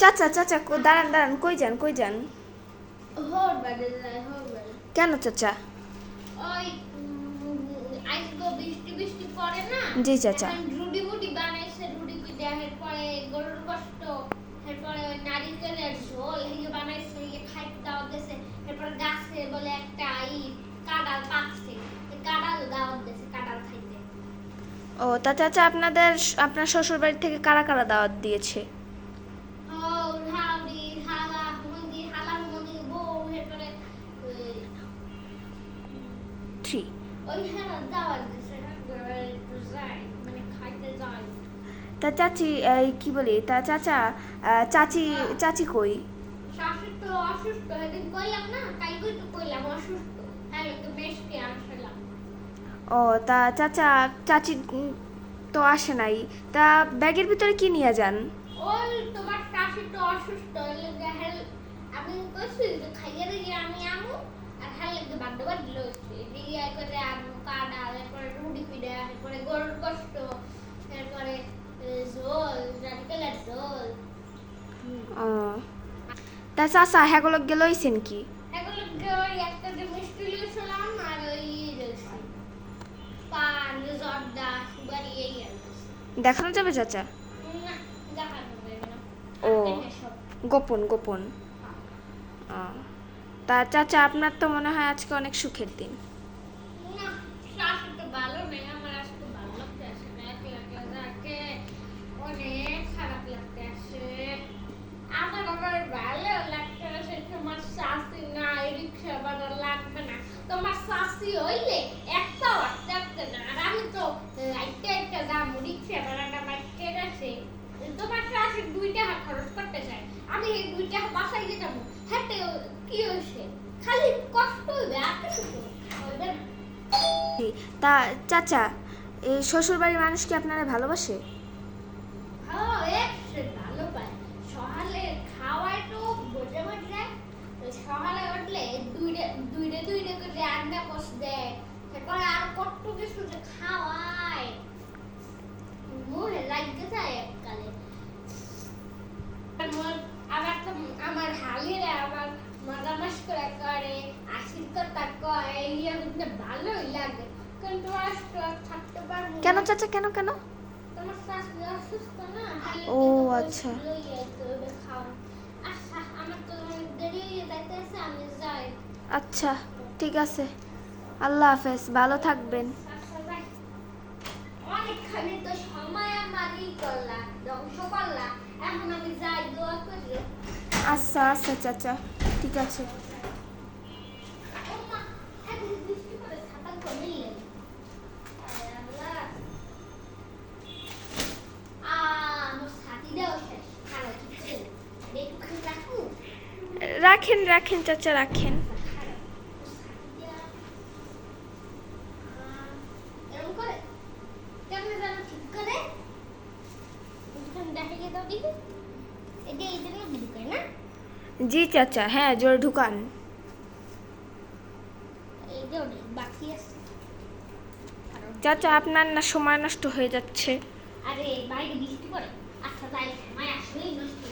চাচা চাচা দাঁড়ান দাঁড়ান, কই যান কই যান? কেন চাচা? ওই আজকে বৃষ্টি বৃষ্টি পড়ে না। জি চাচা। রুটি মুটি বানাইছে, রুটি পিঠা, এরপরে গরুর গোশত, এরপরে ওই নারিকেলের ঝোল এই বানাইছে, এই খাইতে দাওয়াত দিয়েছে। এরপর গাছে বলে একটা কাঁঠাল পাকছে, এই কাঁঠাল দাওয়াত দিয়েছে, কাঁঠাল খাইতে। ও তা চাচা, আপনার শ্বশুর বাড়ি থেকে কারা কারা দাওয়াত দিয়েছে? থ্রি। তা চাচি কি বলি, তা চাচা চাচি চাচি কই? ও তা চাচা চাচি তো আসে নাই, তা ব্যাগের ভিতরে কি নিয়ে যান? ওই তোমার শাশি তো অসুস্থ, আমি কইছি যে খাইয়ে দিয়ে আমি আমু আর খাইলে তো বাধ্য বাধ্য লইছি দিয়ে করে আমু কাডা, এরপরে রুটি পিঠা, এরপরে গরুর গোশত, এরপরে ঝোল, নারকেলের ঝোল। ও তা চাচা হ্যাগুলো গেলইছেন কি? এগুলো ওই একটা যে মিষ্টি লিয়েছিলাম আর ওই রয়েছি পান, জর্দা, সুগারি এই আর দেখানো যাবে চাচা? না, দেখানো যাবে না। ও গোপন গোপন। তা চাচা আপনার তো মনে হয় আজকে অনেক সুখের দিন। না, শাশি তো ভালো নেই, আমার আজকে ভালো লাগতে আসে না, একলা একলা যাকে অনেক খারাপ লাগতে আসে। আমার আবার ভালো লাগতে আসে তোমার শাশি নাই, রিক্সা ভাড়া লাগবে না। তোমার শাশি হইলে একটা আসতে না, আর আমি তো একটা দাম রিক্সা ভাড়াটা বাইকে গেছে। তোমার শাশি 2 টাকা খরচ করতে চাই, আমি এই 2 টাকা বাসায় দিয়ে যাবো, হাতে কি হয়েছে? খালি কষ্ট হইবে, আর কিছু হইবে না। তা চাচা এই শ্বশুর বাড়ির মানুষ কি আপনারা ভালোবাসে? ভালো পায়। সকালে খাওয়ায় তো বসে বসে, সকালে উঠলে দুইটা করে রান্না কষ দেয়, তারপরে আর কত কিছু যে খাওয়ায়, মুখে লাগতে যায় এককালে। আবার তো আমার হালিরা আমার মজামাস করে করে, আশীর কথা কয়, এইয়া কিন্তু ভালোই লাগে, কিন্তু আজকে থাকতে পারবো। কেন চাচা, কেন কেন? তোমার শাশুড়ি অসুস্থ না, ও আচ্ছা আচ্ছা, আমার তো দেরি হয়ে যাইতেছে, আমি যাই। আচ্ছা ঠিক আছে, আল্লাহ হাফেজ, ভালো থাকবেন। অনেকখানি তো সময় আমার করলা, ধ্বংস করলা, এখন আমি যাই, দোয়া করি। আচ্ছা আচ্ছা চাচা, ঠিক আছে। রাখেন রাখেন চাচা, রাখেন। জি চাচা, হ্যাঁ জোরে ঢুকান। চাচা আপনার না সময় নষ্ট হয়ে যাচ্ছে। আরে বাইরে বৃষ্টি পড়ে, আচ্ছা তাই সময় আসলেই নষ্ট